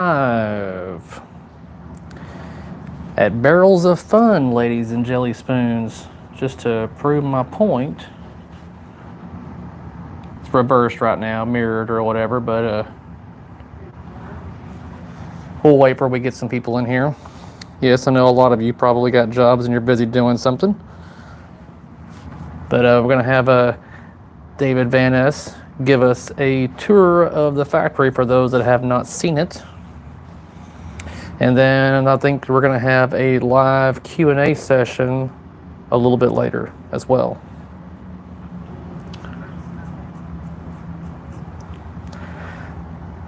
Live at Barrels of Fun, ladies and jelly spoons. Just to prove my point, it's reversed right now, mirrored or whatever, but we'll wait for we get some people in here. Yes, I know a lot of you probably got jobs and you're busy doing something, but we're gonna have David Van Ness give us a tour of the factory for those that have not seen it. And then I think we're going to have a live Q&A session a little bit later as well.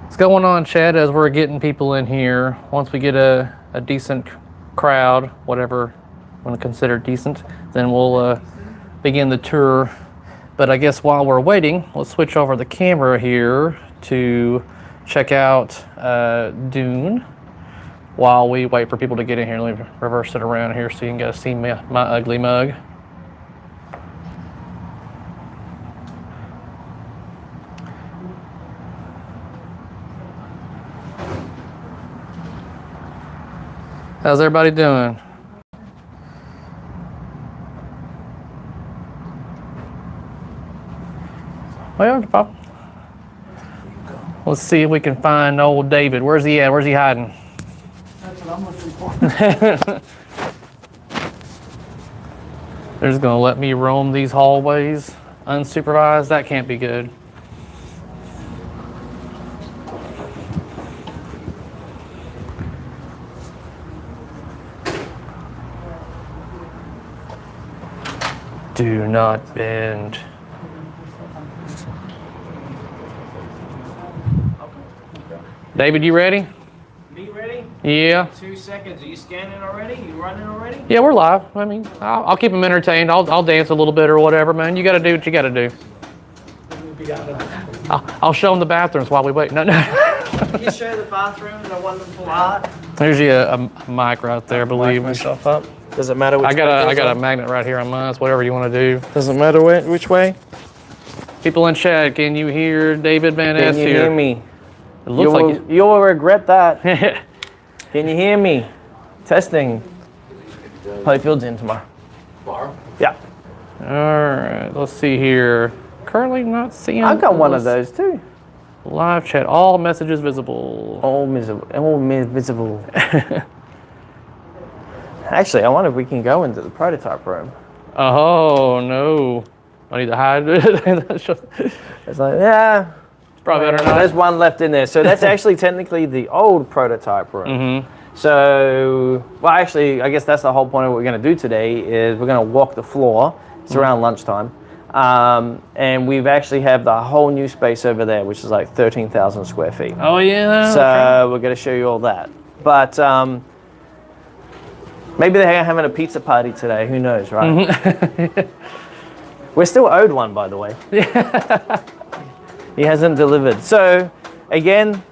What's going on, Chad, as we're getting people in here? Once we get a decent crowd, whatever you want to consider decent, then we'll begin the tour. But I guess while we're waiting, let's switch over the camera here to check out Dune. While we wait for people to get in here, let me reverse it around here so you can go see my ugly mug. How's everybody doing? Well, Pop. Let's see if we can find old David. Where's he at? Where's he hiding? That's what I'm looking for. They're just gonna let me roam these hallways unsupervised? That can't be good. Do not bend. David, you ready? Me ready? Yeah. 2 seconds. Are you scanning already? You running already? Yeah, we're live. I mean, I'll keep them entertained. I'll dance a little bit or whatever, man. You got to do what you got to do. I'll show them the bathrooms while we wait. No. Can you show the bathrooms? I want them for art. There's a mic right there, believe me. Myself up. Does it matter which I way? got a magnet right here on mine. It's whatever you want to do. Doesn't matter which way? People in chat, can you hear David Van Ness Can you here? hear me? It looks You will regret that. like Can you hear me? Testing. Playfield's in tomorrow. Tomorrow? Yeah. All right, let's see here. Currently not seeing. I've got one of those too. Live chat, all messages visible. All visible. Actually, I wonder if we can go into the prototype room. Oh no, I need to hide it. It's like, yeah. Probably better not. There's one left in there. So that's actually technically the old prototype room. Mm-hmm. So, well, actually, I guess that's the whole point of what we're going to do today is we're going to walk the floor. It's around lunchtime. And we've actually have the whole new space over there, which is like 13,000 square feet. Oh yeah. So we're going to show you all that. But maybe they're having a pizza party today. Who knows, right? Mm-hmm. We're still owed one, by the way. He hasn't delivered. So again,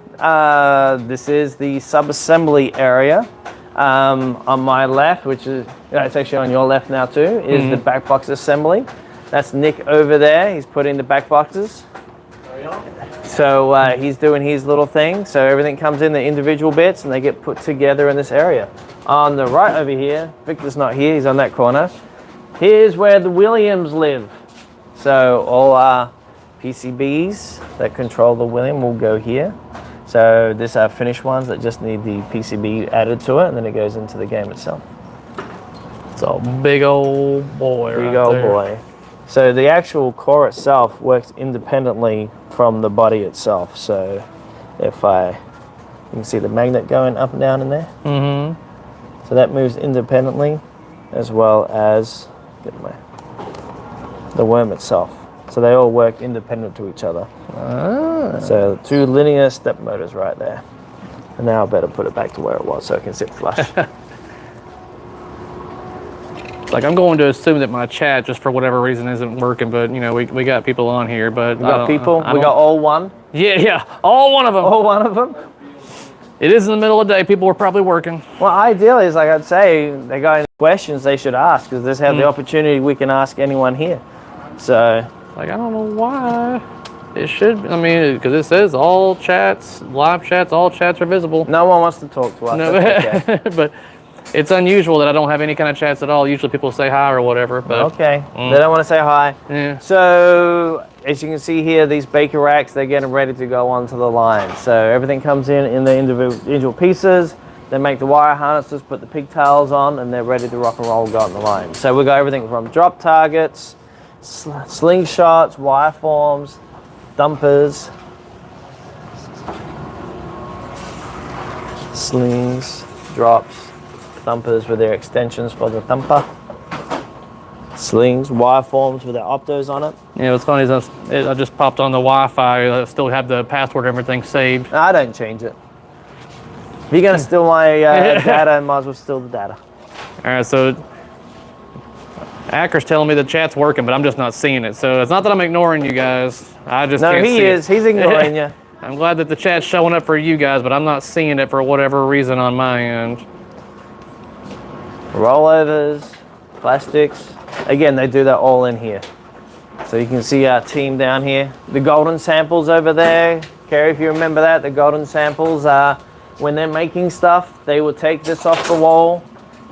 this is the sub-assembly area. On my left, which is, it's actually on your left now too, is the back box assembly. That's Nick over there. He's putting the back boxes. So he's doing his little thing. So everything comes in the individual bits and they get put together in this area. On the right over here, Victor's not here, he's on that corner. Here's where the Williams live. So all our PCBs that control the William will go here. So these are finished ones that just need the PCB added to it, and then it goes into the game itself. It's a big old boy. Big old boy. So the actual core itself works independently from the body itself. So if you can see the magnet going up and down in there. Mm-hmm. So that moves independently, as well as the worm itself. So they all work independent to each other. Ah. So 2 linear step motors right there. And now I better put it back to where it was so it can sit flush. Like, I'm going to assume that my chat, just for whatever reason, isn't working, but, you know, we got people on here, but... We got people? We got all one? Yeah, all one of them. All one of them? It is in the middle of the day. People are probably working. Well, ideally, is like I'd say, they got any questions they should ask, because this has the opportunity we can ask anyone here. So... Like, I don't know why. It should. I mean, because it says all chats, live chats, all chats are visible. No one wants to talk to us. No, That's okay. but it's unusual that I don't have any kind of chats at all. Usually people say hi or whatever. But Okay. They don't want to say hi. Yeah. So as you can see here, these baker racks, they're getting ready to go onto the line. So everything comes in the individual pieces. They make the wire harnesses, put the pigtails on, and they're ready to rock and roll, go on the line. So we got everything from drop targets, slingshots, wire forms, dumpers, slings, drops, thumpers with their extensions for the thumper, slings, wire forms with their optos on it. Yeah, what's funny is I just popped on the Wi-Fi. I still have the password and everything saved. I don't change it. If you're gonna steal my data, might as well steal the data. All right, so Acker's telling me the chat's working, but I'm just not seeing it. So it's not that I'm ignoring you guys. I just No, can't he see is. it. He's ignoring you. I'm glad that the chat's showing up for you guys, but I'm not seeing it for whatever reason on my end. Rollovers, plastics. Again, they do that all in here. So you can see our team down here. The golden samples over there. Cary, if you remember that, the golden samples are when they're making stuff, they will take this off the wall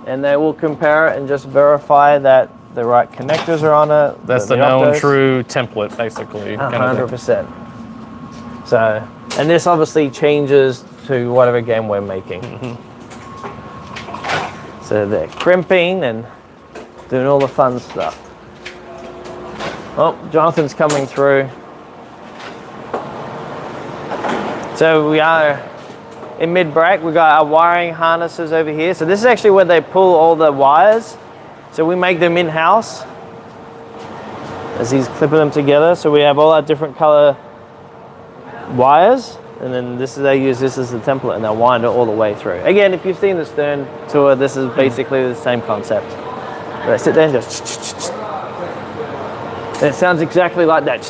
and they will compare it and just verify that the right connectors are on it. That's the known true template, basically. 100%. So, and this obviously changes to whatever game we're making. So they're crimping and doing all the fun stuff. Oh, Jonathan's coming through. So we are in mid-break. We got our wiring harnesses over here. So this is actually where they pull all the wires. So we make them in-house as he's clipping them together. So we have all our different color wires, and then they use this as the template, and they'll wind it all the way through. Again, if you've seen the Stern tour, this is basically the same concept. But I sit there and just, and it sounds exactly like that.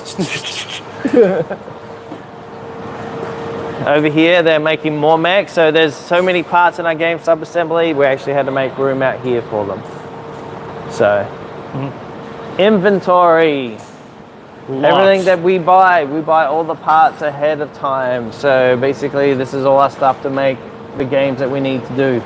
Over here, they're making more mechs. So there's so many parts in our game sub-assembly, we actually had to make room out here for them. So, inventory. Everything that we buy all the parts ahead of time. So basically, this is all our stuff to make the games that we need to do.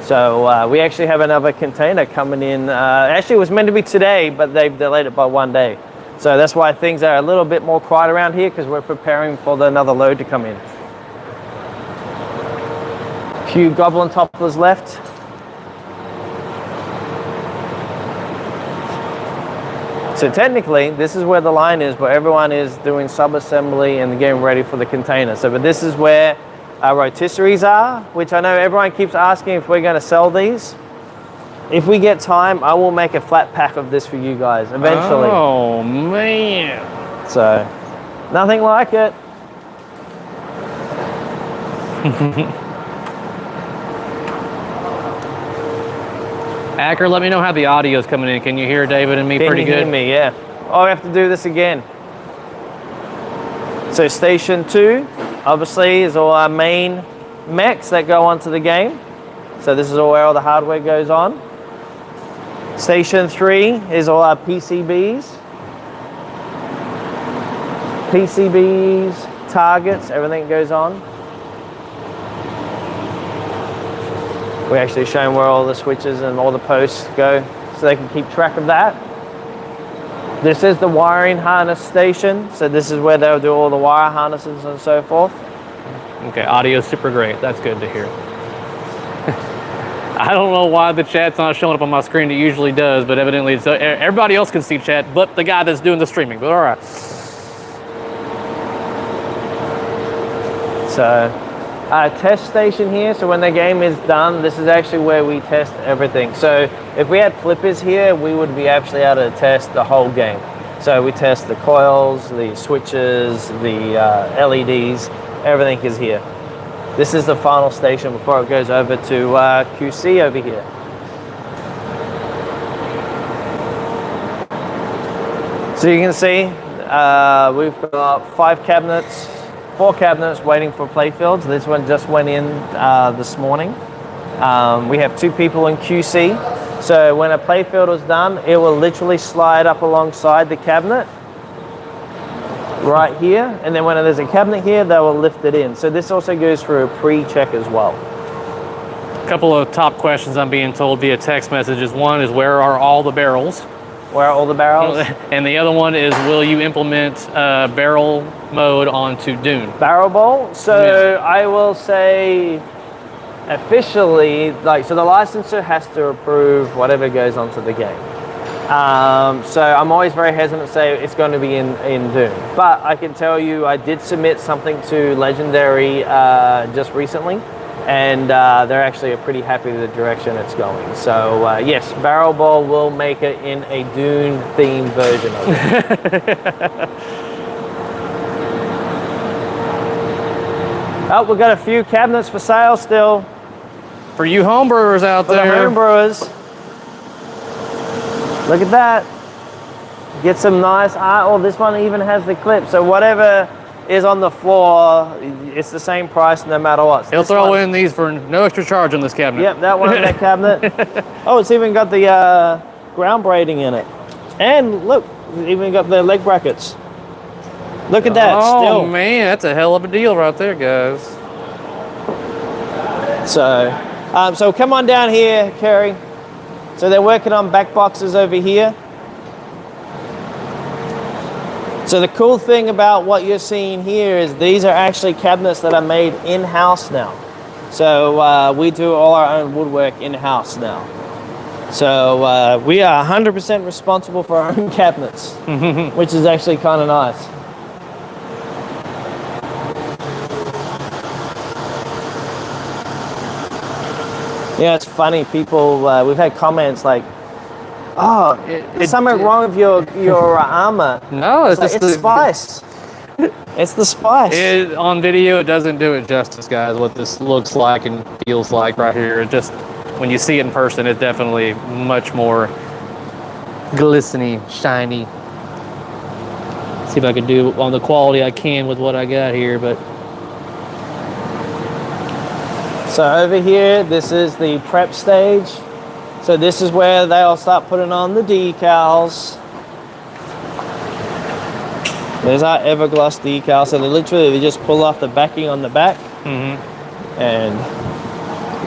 So we actually have another container coming in. Actually, it was meant to be today, but they've delayed it by 1 day. So that's why things are a little bit more quiet around here, because we're preparing for another load to come in. Few goblin topplers left. So technically, this is where the line is, but everyone is doing sub-assembly and getting ready for the container. So, but this is where our rotisseries are, which I know everyone keeps asking if we're going to sell these. If we get time, I will make a flat pack of this for you guys eventually. Oh, man. So, nothing like it. Acker, let me know how the audio is coming in. Can you hear David and me pretty good? Can you hear me? Yeah. Oh, we have to do this again. So station 2, obviously, is all our main mechs that go onto the game. So this is all where all the hardware goes on. Station 3 is all our PCBs. PCBs, targets, everything goes on. We're actually showing where all the switches and all the posts go so they can keep track of that. This is the wiring harness station. So this is where they'll do all the wire harnesses and so forth. Okay, audio is super great. That's good to hear. I don't know why the chat's not showing up on my screen. It usually does, but evidently it's, everybody else can see chat, but the guy that's doing the streaming. But all right. So test station here. So when the game is done, this is actually where we test everything. So if we had flippers here, we would be actually able to test the whole game. So we test the coils, the switches, the LEDs, everything is here. This is the final station before it goes over to QC over here. So you can see we've got 4 cabinets waiting for playfields. This one just went in this morning. We have 2 people in QC. So when a playfield is done, it will literally slide up alongside the cabinet. right here, and then when there's a cabinet here, they will lift it in. So this also goes through a pre-check as well. A couple of top questions I'm being told via text messages. One is, where are all the barrels? Where are all the barrels? And the other one is, will you implement barrel mode onto Dune? Barrel bowl. So Yeah. I will say officially, like, so the licensor has to approve whatever goes onto the game. So I'm always very hesitant to say it's going to be in Dune. But I can tell you I did submit something to Legendary just recently, and they're actually pretty happy with the direction it's going. So yes, Barrel Ball will make it in a Dune themed version of it. Oh, we've got a few cabinets for sale still. For you homebrewers out For the there. homebrewers. Look at that. Get some nice art. Oh, this one even has the clip. So whatever is on the floor, it's the same price no matter what. So He'll this throw one- in these for no extra charge on this cabinet. Yep, that one in that cabinet. Oh, it's even got the ground braiding in it. And look, it's even got the leg brackets. Look at that, Oh still. man, that's a hell of a deal right there, guys. So come on down here, Cary. So they're working on back boxes over here. So the cool thing about what you're seeing here is these are actually cabinets that are made in-house now. So we do all our own woodwork in-house now. So we are 100% responsible for our own cabinets, which is actually kind of nice. Yeah, it's funny. People, we've had comments like, "Oh, there's something wrong with your armor." No, it's Like, just it's spice. It's the spice. on video. It doesn't do it justice, guys. What this looks like and feels like right here. It just, when you see it in person, it's definitely much more glistening, shiny. See if I can do on the quality I can with what I got here, but. So over here, this is the prep stage. So this is where they'll start putting on the decals. There's our Evergloss decal. So they just pull off the backing on the back and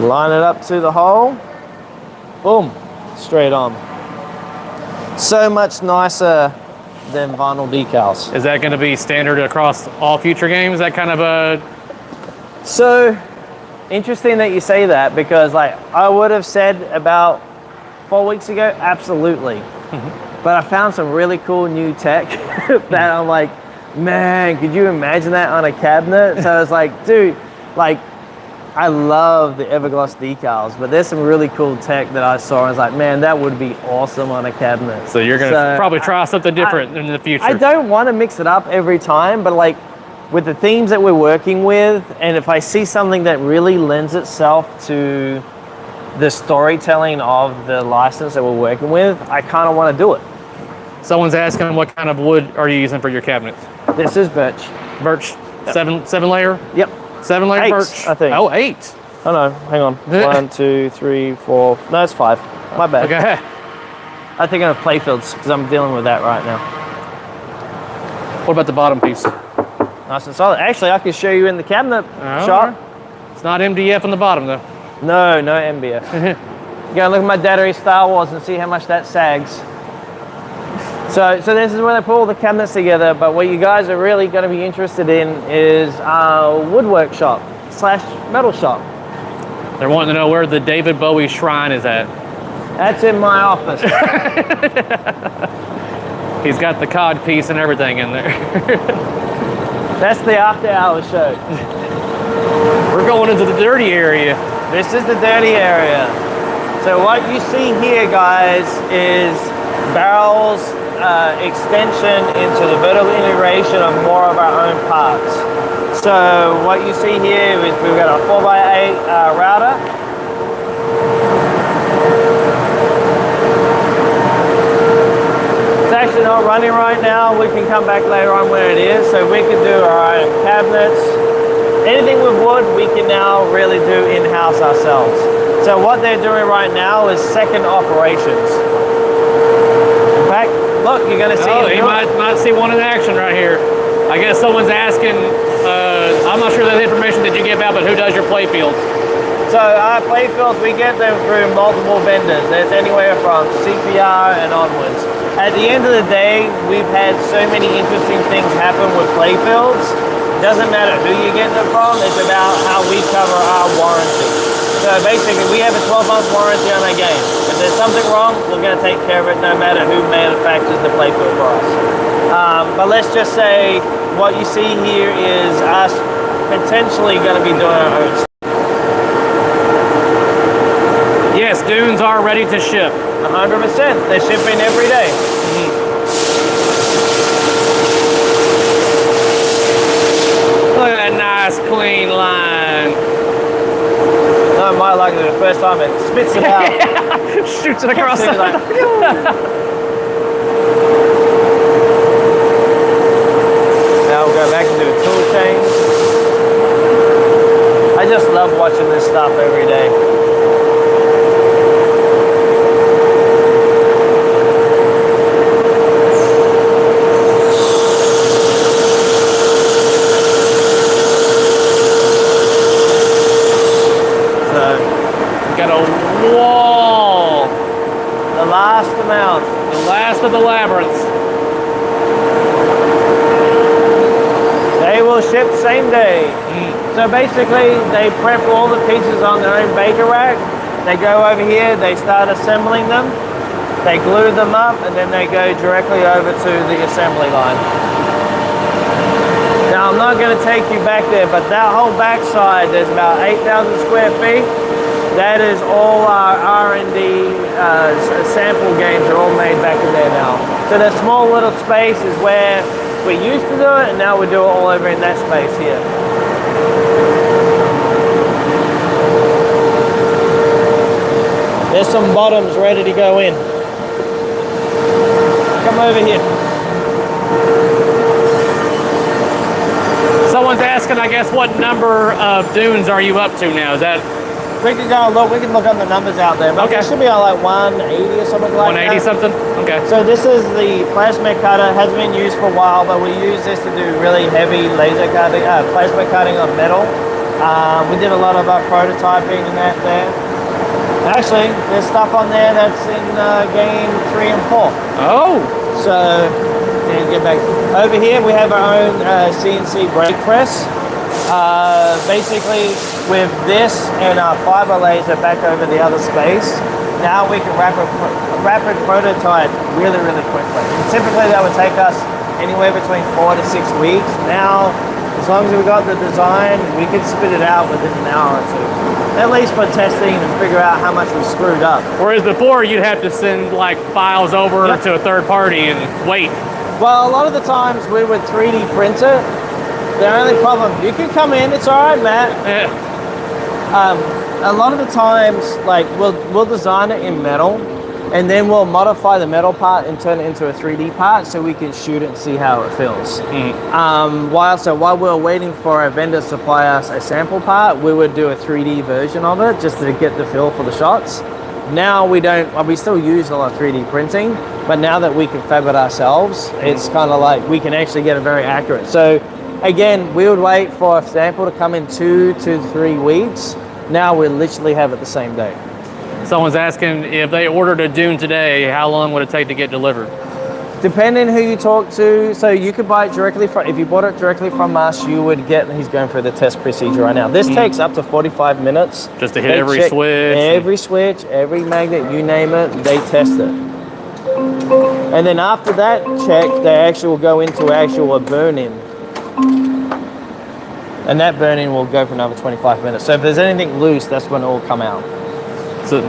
line it up to the hole. Boom, straight on. So much nicer than vinyl decals. Is that going to be standard across all future games? That kind of a. So interesting that you say that, because like I would have said about 4 weeks ago, absolutely. But I found some really cool new tech that I'm like, man, could you imagine that on a cabinet? So I was like, dude, like I love the Evergloss decals, but there's some really cool tech that I saw. I was like, man, that would be awesome on a cabinet. So you're going to probably try something different in the future. I don't want to mix it up every time, but like with the themes that we're working with, and if I see something that really lends itself to the storytelling of the license that we're working with, I kind of want to do it. Someone's asking, what kind of wood are you using for your cabinets? This is birch. Birch, seven layer? Yep. 7 layer 8, birch? I think. Oh, 8. Oh no, hang on. 1, 2, 3, 4. No, it's 5. My bad. Okay. I think I'm playfields because I'm dealing with that right now. What about the bottom piece? Nice and solid. Actually, I can show you in the cabinet Oh, shop. It's not MDF on the bottom, though. No, no MBF. Go and look at my Dattery Star Wars and see how much that sags. So this is where they put all the cabinets together, but what you guys are really going to be interested in is woodwork shop / metal shop. They're wanting to know where the David Bowie shrine is at. That's in my office. He's got the cod piece and everything in there. That's the after hours show. We're going into the dirty area. This is the dirty area. So what you see here, guys, is barrels extension into the vertical integration of more of our own parts. So what you see here is we've got a 4x8 router. It's actually not running right now. We can come back later on when it is. So we can do our own cabinets. Anything with wood, we can now really do in-house ourselves. So what they're doing right now is second operations. In fact, look, you're going to see. Oh, you might see one in action right here. I guess someone's asking, I'm not sure the information that you give out, but who does your play fields? So our play fields, we get them through multiple vendors. There's anywhere from CPR and onwards. At the end of the day, we've had so many interesting things happen with play fields. It doesn't matter who you get them from, it's about how we cover our warranty. So basically, we have a 12-month warranty on our game. If there's something wrong, we're going to take care of it no matter who manufactures the play field for us. But let's just say what you see here is us potentially going to be doing our own. Yes, dunes are ready to ship. 100%. They're shipping every day. Look at that nice clean line. No, my luck, the first time it spits it out. Shoots it across It's the like, now we'll go back and do a tool change. I just love watching this stuff every day. Got a wall. The last amount. The last of the labyrinths. They will ship same day. So basically, they prep all the pieces on their own baker rack. They go over here, they start assembling them. They glue them up, and then they go directly over to the assembly line. Now, I'm not going to take you back there, but that whole back side, there's about 8,000 square feet. That is all our R&D sample games are all made back in there now. So the small little space is where we used to do it, and now we do it all over in that space here. There's some bottoms ready to go in. Come over here. Someone's asking, I guess, what number of dunes are you up to now? Is that We can go look. We can look on the numbers out there. But Okay. it should be on like 180 or something like 180 that. something? Okay. So this is the plasma cutter. Has been used for a while, but we use this to do really heavy laser cutting, plasma cutting of metal. We did a lot of our prototyping and that there. Actually, there's stuff on there that's in game 3 and 4. Oh, So, yeah, get back over here. We have our own CNC brake press. Basically, with this and our fiber laser back over the other space, now we can rapid prototype really, really quickly. Typically, that would take us anywhere between 4 to 6 weeks. Now, as long as we got the design, we can spit it out within an hour or two. At least for testing and figure out how much we screwed up. whereas before you'd have to send like files over Yep. to a third party and wait. Well, a lot of the times we would 3D print it. The only problem, you can come in, it's all right, Matt. Eh, A lot of the times, like we'll design it in metal, and then we'll modify the metal part and turn it into a 3D part so we can shoot it and see how it feels. While we're waiting for a vendor to supply us a sample part, we would do a 3D version of it just to get the feel for the shots. Now we don't. We still use a lot of 3D printing, but now that we can fab it ourselves, it's kind of like we can actually get it very accurate. So again, we would wait for a sample to come in 2 to 3 weeks. Now we literally have it the same day. Someone's asking if they ordered a dune today, how long would it take to get delivered? Depending who you talk to, so you could buy it directly from, if you bought it directly from us, you would get, he's going through the test procedure right now. This takes up to 45 minutes. Just to hit They every check switch? Every switch, every magnet, you name it, they test it. And then after that check, they actually will go into a burn-in. And that burn-in will go for another 25 minutes. So if there's anything loose, that's when it will come out. So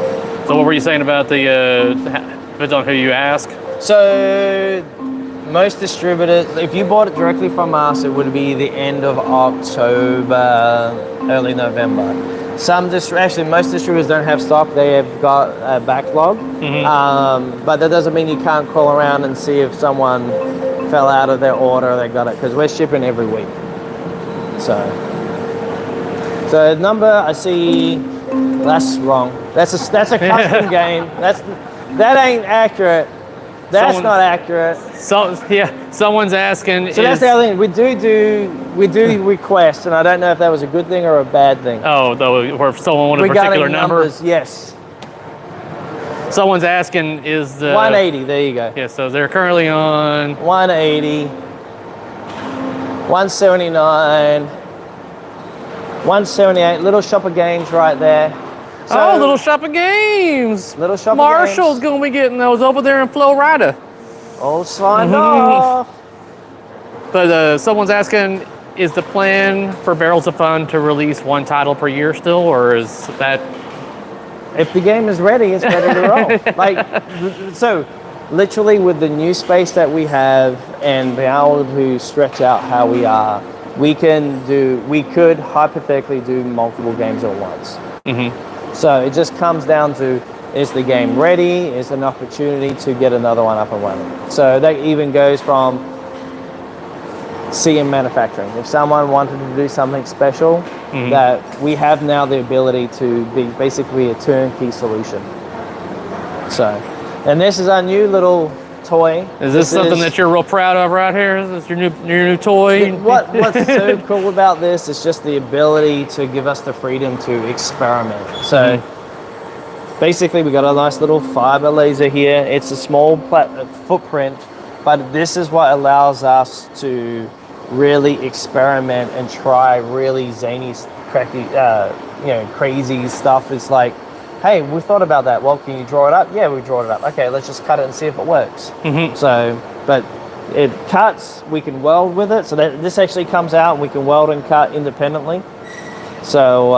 what were you saying about the, depends on who you ask? So most distributors, if you bought it directly from us, it would be the end of October, early November. Actually, most distributors don't have stock. They have got a backlog. But that doesn't mean you can't call around and see if someone fell out of their order or they got it, because we're shipping every week. So number I see, that's wrong. That's a custom game. That ain't accurate. That's someone, not accurate. someone's asking. So that's the other thing. We do request, and I don't know if that was a good thing or a bad thing. Oh, though, or if someone wanted a Regarding particular number. numbers, yes. Someone's asking, is the 180. There you go. Yeah, so they're currently on 180. 179. 178. Little Shop of Games right there. So, Little Shop of Games. Little Shop of Marshall's Games. gonna be getting those over there in Florida. All signed off. But someone's asking, is the plan for Barrels of Fun to release one title per year still, or is that? If the game is ready, it's ready to roll. Like, so literally with the new space that we have and being able to stretch out how we are, we could hypothetically do multiple games at once. So it just comes down to, is the game ready? Is an opportunity to get another one up and running? So that even goes from CM manufacturing. If someone wanted to do something special, that we have now the ability to be basically a turnkey solution. So, and this is our new little toy. Is this something that you're real proud of right here? Is this your new toy? What's so cool about this is just the ability to give us the freedom to experiment. So basically we got a nice little fiber laser here. It's a small footprint, but this is what allows us to really experiment and try really zany, crazy stuff. It's like, hey, we thought about that. Well, can you draw it up? Yeah, we draw it up. Okay, let's just cut it and see if it works. So, but it cuts, we can weld with it. So that this actually comes out and we can weld and cut independently. So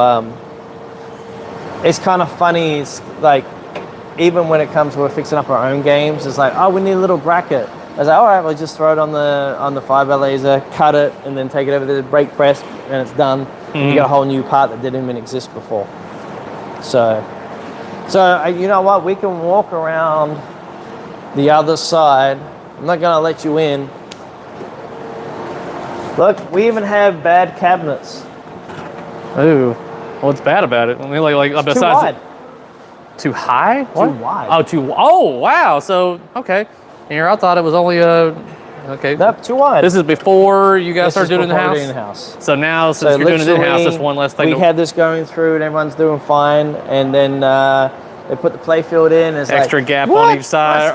it's kind of funny. It's like, even when it comes to fixing up our own games, it's like, oh, we need a little bracket. I was like, all right, we'll just throw it on the fiber laser, cut it, and then take it over to the brake press, and it's done. You got a whole new part that didn't even exist before. So you know what? We can walk around the other side. I'm not gonna let you in. Look, we even have bad cabinets. Ooh, what's bad about it? I mean, like It's besides too wide. Too high? Too wide. Oh, wow. So okay. Here, I thought it was only okay. Nope, too wide. This is before you guys This start is doing it in the before house. we do it in the house. So now, since you're doing it in the house, that's one less thing. We had this going through, and everyone's doing fine, and then they put the play field in. It's extra like, gap what? on each side.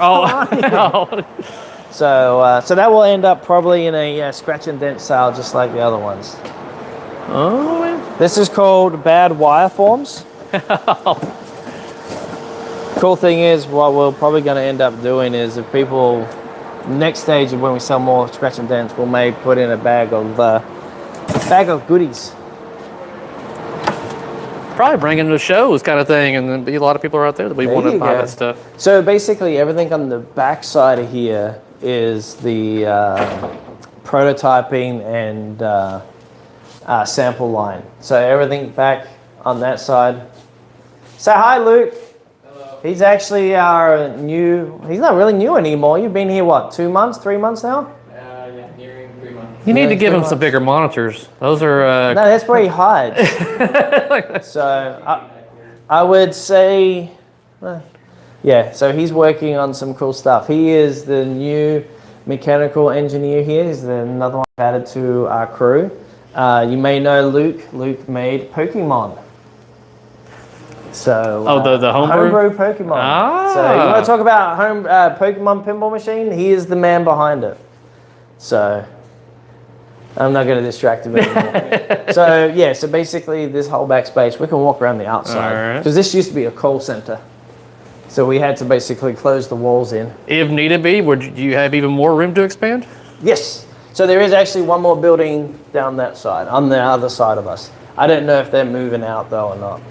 So that will end up probably in a scratch and dent style, just like the other ones. Oh, man. This is called bad wire forms. Cool thing is, what we're probably going to end up doing is, if people, next stage of when we sell more scratch and dents, we may put in a bag of goodies. Probably bring into shows kind of thing, and then be a lot of people are out there that we want to buy that stuff. So basically, everything on the back side of here is the prototyping and sample line. So everything back on that side. Say hi, Luke. Hello. He's actually he's not really new anymore. You've been here, what, 2 months, 3 months now? Yeah, nearing 3 months. You need to give him some bigger monitors. Those are. No, that's where he hides. So I would say, yeah, so he's working on some cool stuff. He is the new mechanical engineer here. He's another one added to our crew. You may know Luke. Luke made Pokemon. So the homebrew Pokemon. Ah. So you want to talk about Pokemon pinball machine? He is the man behind it. So I'm not going to distract him anymore. So yeah, so basically this whole backspace, we can walk around the outside because this used to be a call center. So we had to basically close the walls in. If needed be, would you have even more room to expand? Yes. So there is actually one more building down that side, on the other side of us. I don't know if they're moving out though or not.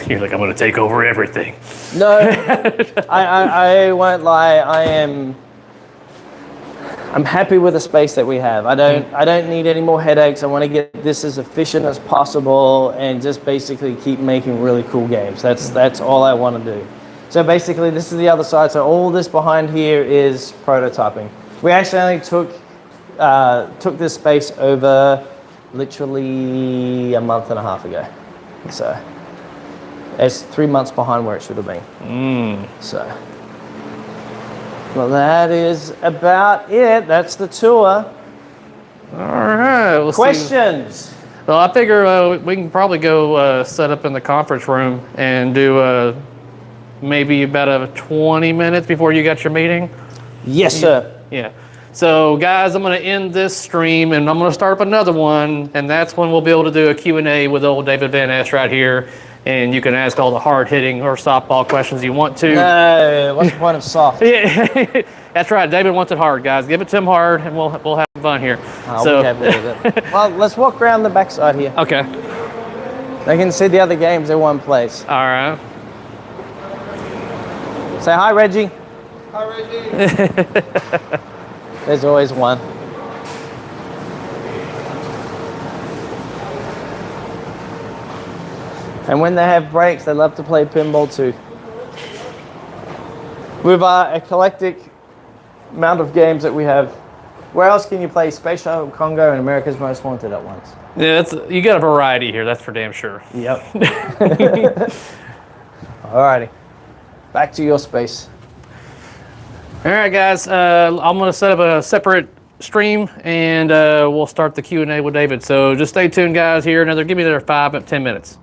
You're like, I'm going to take over everything. No, I won't lie. I'm happy with the space that we have. I don't need any more headaches. I want to get this as efficient as possible and just basically keep making really cool games. That's all I want to do. So basically, this is the other side. So all this behind here is prototyping. We actually only took this space over literally a month and a half ago. So it's 3 months behind where it should have been. So Well, that is about it. That's the tour. All right. We'll see. Questions? Well, I figure we can probably go set up in the conference room and do maybe about 20 minutes before you got your meeting. Yes, sir. Yeah. So, guys, I'm going to end this stream, and I'm going to start up another one, and that's when we'll be able to do a Q&A with old David Van Ness right here, and you can ask all the hard-hitting or softball questions you want to. No, what's the point of soft? Yeah, that's right. David wants it hard, guys. Give it to him hard, and we'll have fun here. We'll be happy with it. Well, let's walk around the backside here. Okay. They can see the other games in one place. All right. Say hi, Reggie. Hi, Reggie. There's always one. And when they have breaks, they love to play pinball too. With our eclectic amount of games that we have, where else can you play Space Shuttle Congo and America's Most Wanted at once? Yeah, you got a variety here. That's for damn sure. Yep. Alrighty. Back to your space. All right, guys. I'm going to set up a separate stream, and we'll start the Q&A with David. So just stay tuned, guys. Here, give me another 5 to 10 minutes.